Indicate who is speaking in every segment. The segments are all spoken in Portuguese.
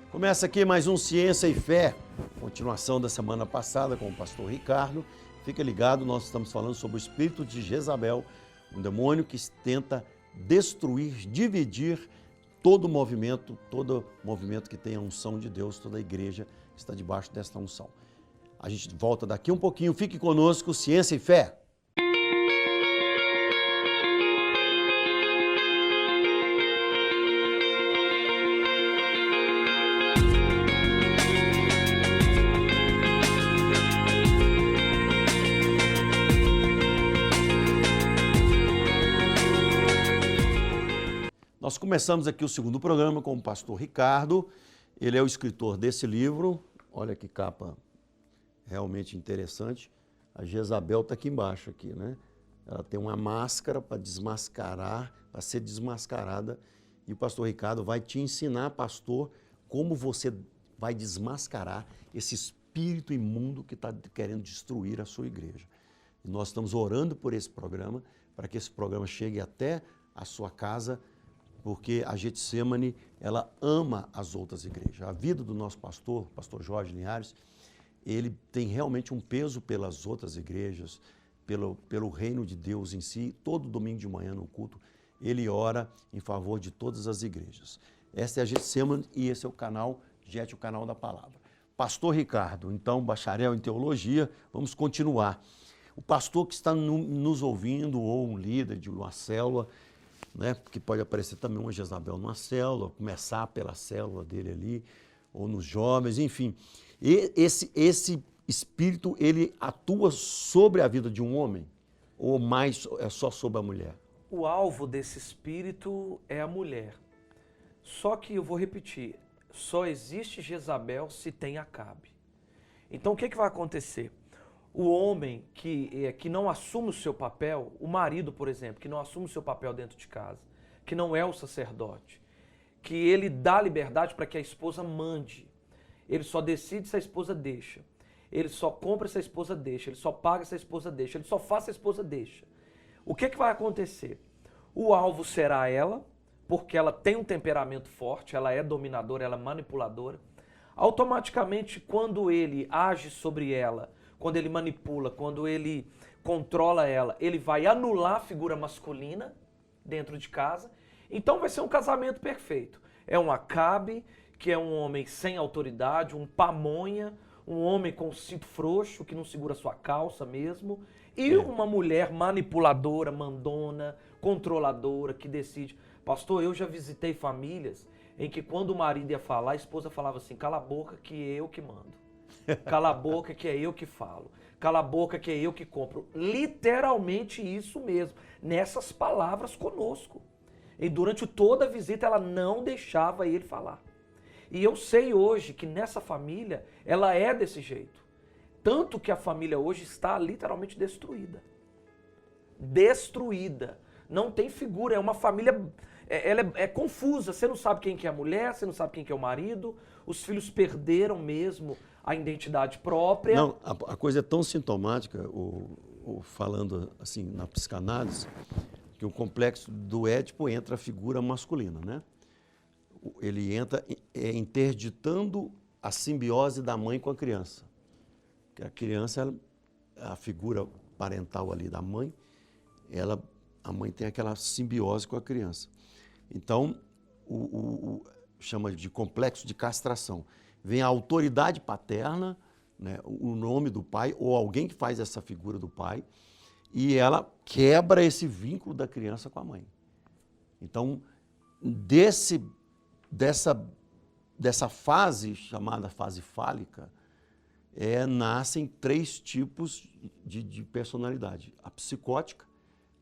Speaker 1: Começa aqui mais um Ciência e Fé, continuação da semana passada com o pastor Ricardo. Fica ligado, nós estamos falando sobre o espírito de Jezabel, um demônio que tenta destruir, dividir todo movimento que tem a unção de Deus, toda a igreja que está debaixo desta unção. A gente volta daqui um pouquinho, fique conosco, Ciência e Fé. Nós começamos aqui o segundo programa com o pastor Ricardo, ele é o escritor desse livro, olha que capa realmente interessante, a Jezabel está aqui embaixo, aqui, né? Ela tem uma máscara para desmascarar, para ser desmascarada, e o pastor Ricardo vai te ensinar, pastor, como você vai desmascarar esse espírito imundo que está querendo destruir a sua igreja. E nós estamos orando por esse programa, para que esse programa chegue até a sua casa, porque a Getsemane, ela ama as outras igrejas. A vida do nosso pastor Jorge Linhares, ele tem realmente um peso pelas outras igrejas, pelo reino de Deus em si. Todo domingo de manhã no culto, ele ora em favor de todas as igrejas. Essa é a Getsemane e esse é o canal Get, o canal da palavra. Pastor Ricardo, então, bacharel em teologia, vamos continuar. O pastor que está nos ouvindo, ou um líder de uma célula, né, porque pode aparecer também uma Jezabel numa célula, começar pela célula dele ali, ou nos jovens, enfim. E esse espírito, ele atua sobre a vida de um homem? Ou mais é só sobre a mulher?
Speaker 2: O alvo desse espírito é a mulher. Só que eu vou repetir, só existe Jezabel se tem Acabe. Então o que vai acontecer? O homem que não assume o seu papel, o marido, por exemplo, que não assume o seu papel dentro de casa, que não é o sacerdote, que ele dá liberdade para que a esposa mande. Ele só decide se a esposa deixa. Ele só compra se a esposa deixa. Ele só paga se a esposa deixa. Ele só faz se a esposa deixa. O que vai acontecer? O alvo será ela, porque ela tem um temperamento forte, ela é dominadora, ela é manipuladora. Automaticamente, quando ele age sobre ela, quando ele manipula, quando ele controla ela, ele vai anular a figura masculina dentro de casa. Então vai ser um casamento perfeito. É um Acabe, que é um homem sem autoridade, um pamonha, um homem com cinto frouxo, que não segura sua calça mesmo, e uma mulher manipuladora, mandona, controladora, que decide. Pastor, eu já visitei famílias em que quando o marido ia falar, a esposa falava assim, cala a boca que é eu que mando. Cala a boca que é eu que falo. Cala a boca que é eu que compro. Literalmente isso mesmo. Nessas palavras conosco. E durante toda a visita ela não deixava ele falar. E eu sei hoje que nessa família ela é desse jeito. Tanto que a família hoje está literalmente destruída. Destruída. Não tem figura. É uma família... Ela é confusa. Você não sabe quem que é a mulher, você não sabe quem que é o marido. Os filhos perderam mesmo a identidade própria.
Speaker 1: Não, a coisa é tão sintomática, falando assim na psicanálise, que o complexo do Édipo entra a figura masculina, né? Ele entra interditando a simbiose da mãe com a criança. Porque a criança, a figura parental ali da mãe, a mãe tem aquela simbiose com a criança. Então, chama de complexo de castração. Vem a autoridade paterna, né, o nome do pai, ou alguém que faz essa figura do pai, e ela quebra esse vínculo da criança com a mãe. Então, dessa fase, chamada fase fálica, nascem 3 tipos de personalidade. A psicótica,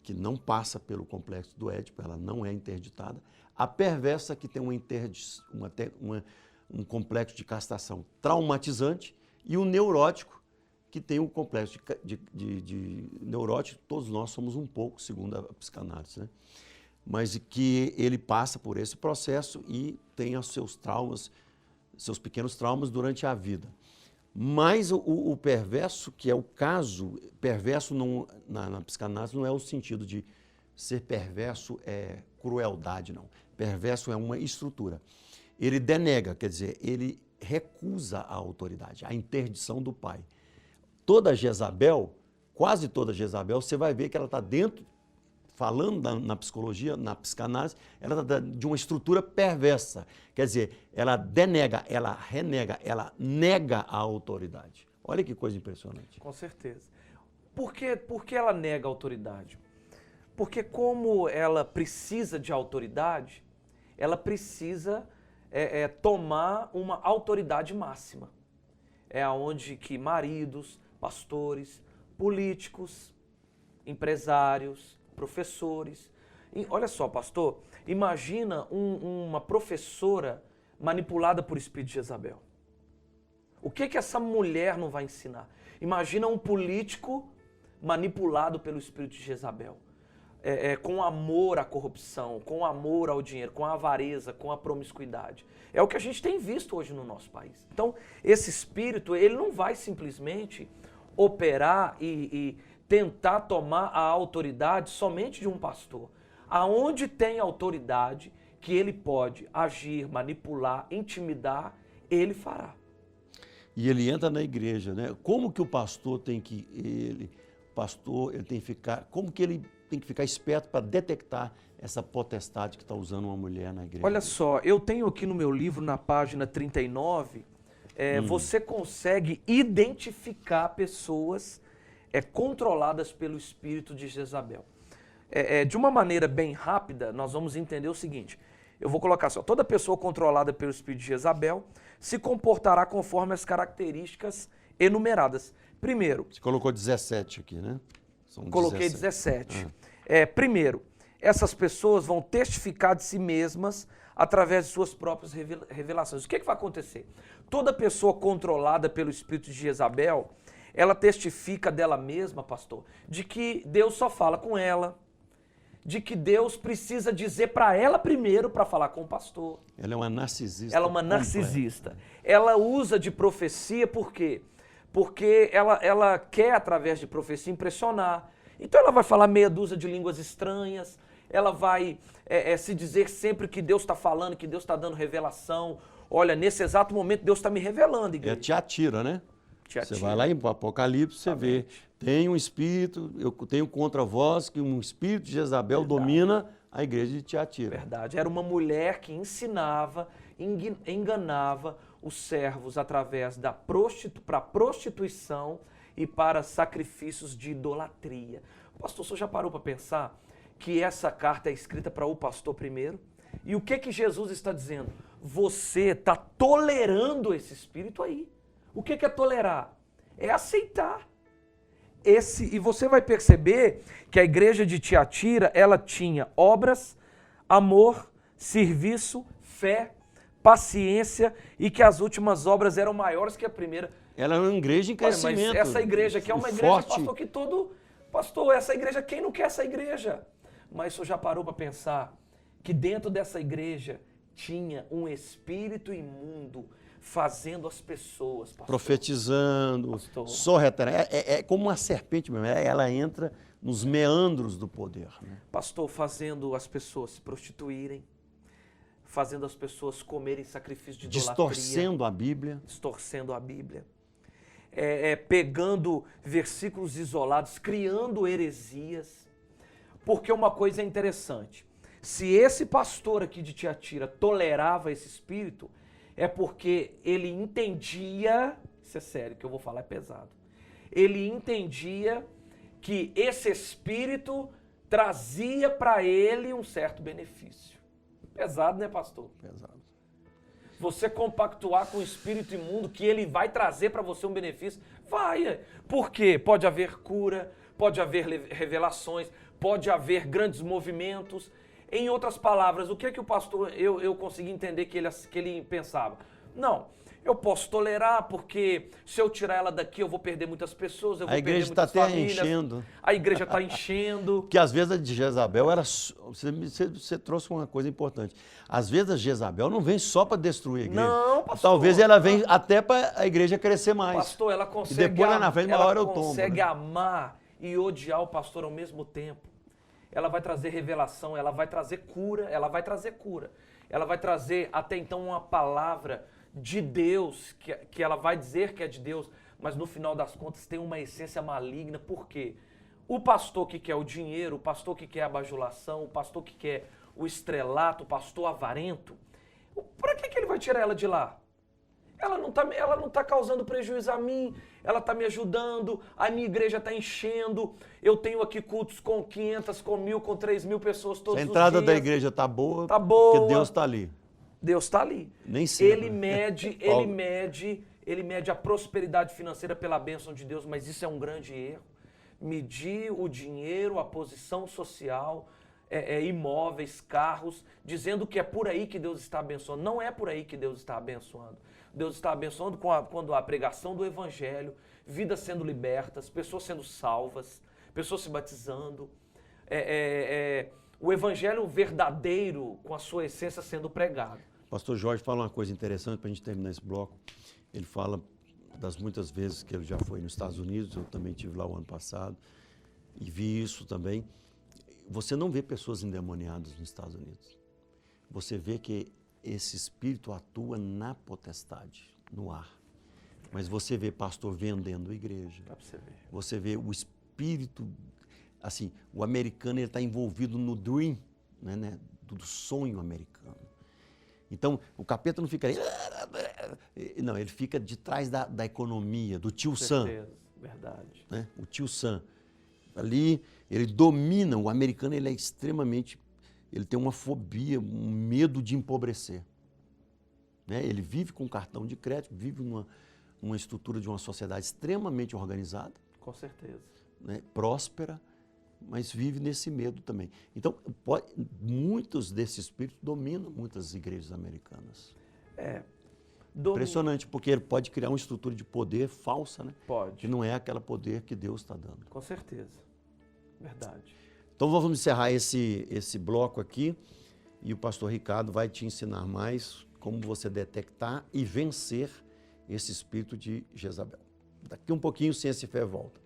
Speaker 1: que não passa pelo complexo do Édipo, ela não é interditada. A perversa, que tem um complexo de castração traumatizante, e o neurótico, que tem um complexo de neurótico, todos nós somos um pouco, segundo a psicanálise, né? Mas que ele passa por esse processo e tem os seus traumas, seus pequenos traumas durante a vida. Mas o perverso, que é o caso, perverso na psicanálise não é o sentido de ser perverso é crueldade, não. Perverso é uma estrutura. ele denega, quer dizer, ele recusa a autoridade, a interdição do pai. Toda Jezabel, quase toda Jezabel, você vai ver que ela está dentro, falando na psicologia, na psicanálise, ela está de uma estrutura perversa. Quer dizer, ela denega, ela renega, ela nega a autoridade. Olha que coisa impressionante.
Speaker 2: Com certeza. Por que ela nega a autoridade? Porque como ela precisa de autoridade, ela precisa tomar uma autoridade máxima. É onde que maridos, pastores, políticos, empresários, professores. E olha só, pastor, imagina uma professora manipulada por espírito de Jezabel. O que essa mulher não vai ensinar? Imagina um político manipulado pelo espírito de Jezabel. Com amor à corrupção, com amor ao dinheiro, com a avareza, com a promiscuidade. É o que a gente tem visto hoje no nosso país. Então, esse espírito, ele não vai simplesmente operar e tentar tomar a autoridade somente de um pastor. Aonde tem autoridade que ele pode agir, manipular, intimidar, ele fará.
Speaker 1: E ele entra na igreja, né? Como que o pastor tem que ficar, como que ele tem que ficar esperto para detectar essa potestade que está usando uma mulher na igreja?
Speaker 2: Olha só, eu tenho aqui no meu livro, na página 39, você consegue identificar pessoas controladas pelo espírito de Jezabel. De uma maneira bem rápida, nós vamos entender o seguinte. Eu vou colocar só, toda pessoa controlada pelo espírito de Jezabel se comportará conforme as características enumeradas. Primeiro...
Speaker 1: Você colocou 17 aqui, né? São
Speaker 2: Coloquei 17. Primeiro, essas pessoas vão testificar de si mesmas através de suas próprias revelações. O que vai acontecer? Toda pessoa controlada pelo espírito de Jezabel, ela testifica dela mesma, pastor, de que Deus só fala com ela, de que Deus precisa dizer para ela primeiro para falar com o pastor.
Speaker 1: Ela é uma narcisista.
Speaker 2: Ela é uma narcisista. Ela usa de profecia por quê? Porque ela quer, através de profecia, impressionar. Então ela vai falar meia dúzia de línguas estranhas, ela vai se dizer sempre que Deus está falando, que Deus está dando revelação. Olha, nesse exato momento Deus está me revelando, igreja.
Speaker 1: Te atira, né? Você vai lá em Apocalipse, você vê, tem um espírito, eu tenho contra vós que um espírito de Jezabel domina a igreja de Tiatira.
Speaker 2: Verdade, era uma mulher que ensinava, enganava os servos através da prostituição e para sacrifícios de idolatria. Pastor, o senhor já parou para pensar que essa carta é escrita para o pastor primeiro? E o que Jesus está dizendo? Você está tolerando esse espírito aí. O que é tolerar? É aceitar. E você vai perceber que a igreja de Tiatira, ela tinha obras, amor, serviço, fé, paciência e que as últimas obras eram maiores que a primeira.
Speaker 1: Ela é uma igreja em crescimento.
Speaker 2: Mas essa igreja aqui é uma igreja, pastor, que pastor, essa igreja, quem não quer essa igreja? Mas o senhor já parou para pensar que dentro dessa igreja tinha um espírito imundo fazendo as pessoas, pastor,
Speaker 1: profetizando, é como uma serpente mesmo, ela entra nos meandros do poder. Né?
Speaker 2: Pastor, fazendo as pessoas se prostituírem, fazendo as pessoas comerem sacrifício de idolatria.
Speaker 1: Distorcendo a Bíblia.
Speaker 2: Distorcendo a Bíblia. Pegando versículos isolados, criando heresias. Porque uma coisa é interessante, se esse pastor aqui de Tiatira tolerava esse espírito, é porque ele entendia, isso é sério, que eu vou falar é pesado, ele entendia que esse espírito trazia para ele um certo benefício. Pesado, né, pastor?
Speaker 1: Pesado.
Speaker 2: Você compactuar com o espírito imundo que ele vai trazer para você um benefício, vai. Por quê? Pode haver cura, pode haver revelações, pode haver grandes movimentos. Em outras palavras, o que o pastor, eu consegui entender que ele pensava? Não, eu posso tolerar porque se eu tirar ela daqui eu vou perder muitas pessoas, eu vou perder muitas famílias.
Speaker 1: A igreja está até enchendo.
Speaker 2: A igreja está enchendo.
Speaker 1: Que às vezes a de Jezabel era... Você trouxe uma coisa importante. Às vezes a Jezabel não vem só para destruir a igreja.
Speaker 2: Não, pastor.
Speaker 1: Talvez ela venha até para a igreja crescer mais.
Speaker 2: Pastor, ela consegue,
Speaker 1: e depois lá na frente, uma hora eu tombo.
Speaker 2: Consegue amar e odiar o pastor ao mesmo tempo. Ela vai trazer revelação, ela vai trazer cura, ela vai trazer até então uma palavra de Deus, que ela vai dizer que é de Deus, mas no final das contas tem uma essência maligna. Por quê? O pastor que quer o dinheiro, o pastor que quer a bajulação, o pastor que quer o estrelato, o pastor avarento, para que ele vai tirar ela de lá? Ela não tá causando prejuízo a mim, ela está me ajudando, a minha igreja está enchendo, eu tenho aqui cultos com 500, com 1.000, com 3.000 pessoas todos os dias.
Speaker 1: Se a entrada da igreja está boa,
Speaker 2: tá boa,
Speaker 1: porque Deus está ali.
Speaker 2: Deus está ali.
Speaker 1: Nem sempre.
Speaker 2: Ele mede a prosperidade financeira pela bênção de Deus, mas isso é um grande erro. Medir o dinheiro, a posição social, imóveis, carros, dizendo que é por aí que Deus está abençoando. Não é por aí que Deus está abençoando. Deus está abençoando quando a pregação do evangelho, vidas sendo libertas, pessoas sendo salvas, pessoas se batizando, o evangelho verdadeiro com a sua essência sendo pregado.
Speaker 1: O pastor Jorge fala uma coisa interessante para a gente terminar esse bloco. Ele fala das muitas vezes que ele já foi nos Estados Unidos, eu também estive lá o ano passado e vi isso também. Você não vê pessoas endemoniadas nos Estados Unidos. Você vê que esse espírito atua na potestade, no ar. Mas você vê pastor vendendo a igreja.
Speaker 2: Dá pra você ver.
Speaker 1: Você vê o espírito, assim, o americano está envolvido no dream, né, do sonho americano. Então, o capeta não fica ali, não, ele fica de trás da economia, do tio Sam.
Speaker 2: Verdade.
Speaker 1: Né? O tio Sam. Ali, ele domina, o americano ele é extremamente, ele tem uma fobia, um medo de empobrecer. Né? Ele vive com cartão de crédito, vive numa estrutura de uma sociedade extremamente organizada.
Speaker 2: Com certeza.
Speaker 1: Né? Próspera, mas vive nesse medo também. Então, muitos desses espíritos dominam muitas igrejas americanas. Impressionante, porque ele pode criar uma estrutura de poder falsa, né?
Speaker 2: Pode.
Speaker 1: Que não é aquele poder que Deus está dando.
Speaker 2: Com certeza. Verdade.
Speaker 1: Então, vamos encerrar esse bloco aqui e o pastor Ricardo vai te ensinar mais como você detectar e vencer esse espírito de Jezabel. Daqui um pouquinho, Ciência e Fé volta.